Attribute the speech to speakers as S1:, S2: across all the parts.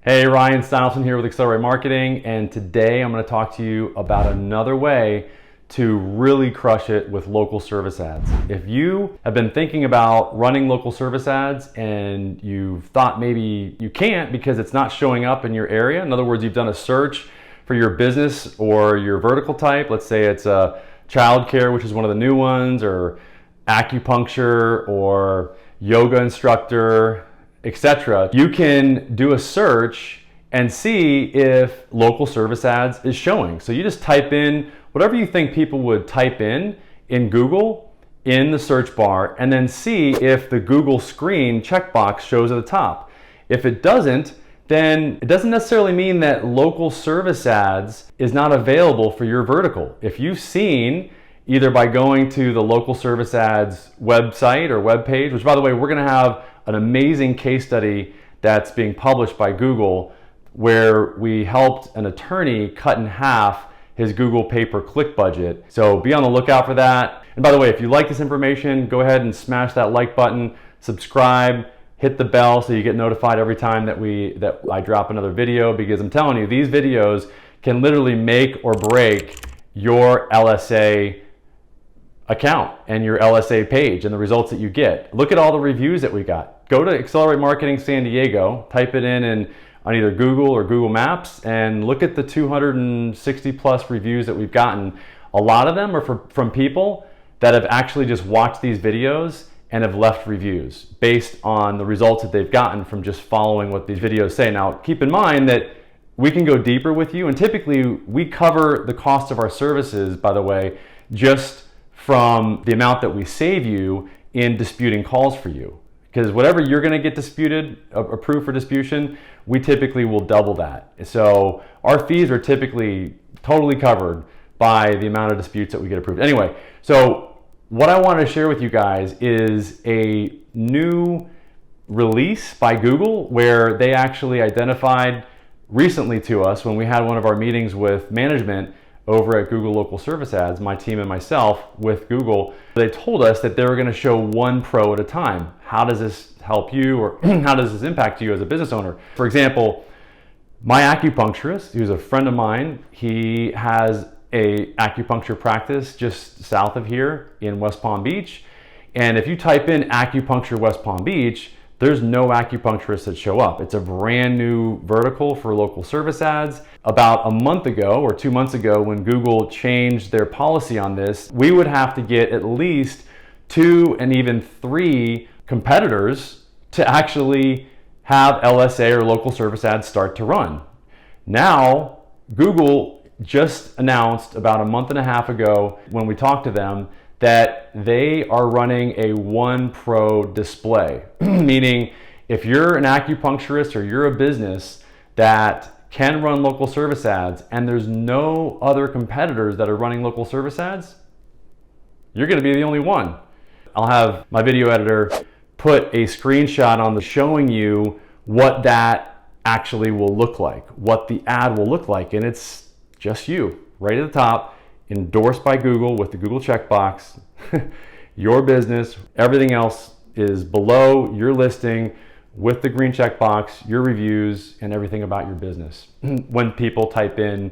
S1: Hey, Ryan Steinelson here with Accelerate Marketing, and today I'm going to talk to you about another way to really crush it with local service ads. If you have been thinking about running local service ads and you've thought maybe you can't because it's not showing up in your area, in other words, you've done a search for your business or your vertical type, let's say it's a childcare, which is one of the new ones, or acupuncture or yoga instructor, etc. You can do a search and see if local service ads is showing. So you just type in whatever you think people would type in Google in the search bar, and then see if the Google screen checkbox shows at the top. If it doesn't, then it doesn't necessarily mean that local service ads is not available for your vertical. If you've seen, either by going to the local service ads website or webpage, which by the way, we're gonna have an amazing case study that's being published by Google where we helped an attorney cut in half his Google pay-per-click budget. So be on the lookout for that. And by the way, if you like this information, go ahead and smash that like button, subscribe, hit the bell so you get notified every time that I drop another video, because I'm telling you, these videos can literally make or break your LSA account and your LSA page and the results that you get. Look at all the reviews that we got. Go to Accelerate Marketing San Diego, type it in on either Google or Google Maps, and look at the 260 plus reviews that we've gotten. A lot of them are from people that have actually just watched these videos and have left reviews based on the results that they've gotten from just following what these videos say. Now, keep in mind that we can go deeper with you, and typically we cover the cost of our services, by the way, just from the amount that we save you in disputing calls for you. Because whatever you're gonna get disputed, approved for disputation, we typically will double that. So our fees are typically totally covered by the amount of disputes that we get approved. Anyway, so what I want to share with you guys is a new release by Google where they actually identified recently to us when we had one of our meetings with management over at Google Local Service Ads, my team and myself with Google. They told us that they were going to show one pro at a time. How does this help you, or how does this impact you as a business owner? For example, my acupuncturist, who's a friend of mine, he has a acupuncture practice just south of here in West Palm Beach. And if you type in acupuncture West Palm Beach, there's no acupuncturists that show up. It's a brand new vertical for local service ads. About a month ago or 2 months ago, when Google changed their policy on this, we would have to get at least 2 and even 3 competitors to actually have LSA or local service ads start to run. Now, Google just announced about a month and a half ago when we talked to them that they are running a one pro display, meaning if you're an acupuncturist or you're a business that can run local service ads and there's no other competitors that are running local service ads, you're gonna be the only one. I'll have my video editor put a screenshot on showing you what that actually will look like, what the ad will look like, and it's just you, right at the top, endorsed by Google with the Google checkbox, your business, everything else is below your listing with the green checkbox, your reviews, and everything about your business. When people type in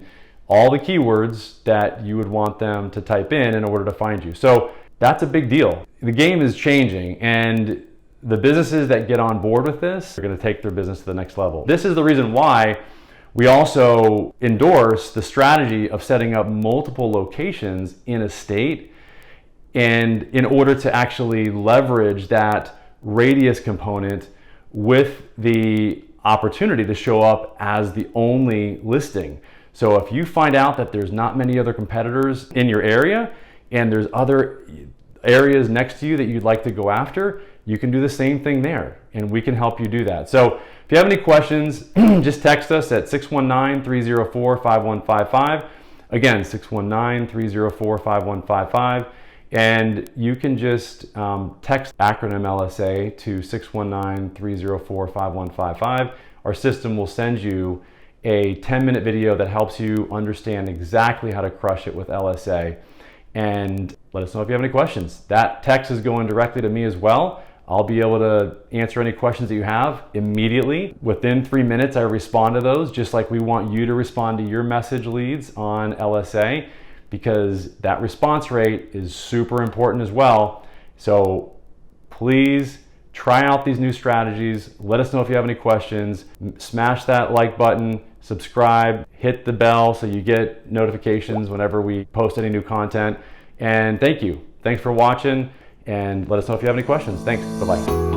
S1: all the keywords that you would want them to type in order to find you. So that's a big deal. The game is changing, and the businesses that get on board with this are gonna take their business to the next level. This is the reason why we also endorse the strategy of setting up multiple locations in a state, and in order to actually leverage that radius component with the opportunity to show up as the only listing. So if you find out that there's not many other competitors in your area and there's other areas next to you that you'd like to go after, you can do the same thing there, and we can help you do that. So if you have any questions, just text us at 619-304-5155. Again, 619-304-5155. And you can just text acronym LSA to 619-304-5155. Our system will send you a 10-minute video that helps you understand exactly how to crush it with LSA. And let us know if you have any questions. That text is going directly to me as well. I'll be able to answer any questions that you have immediately. Within 3 minutes, I respond to those, just like we want you to respond to your message leads on LSA, because that response rate is super important as well. So please try out these new strategies. Let us know if you have any questions. Smash that like button, subscribe, hit the bell so you get notifications whenever we post any new content. And thank you. Thanks for watching, and let us know if you have any questions. Thanks. Bye-bye.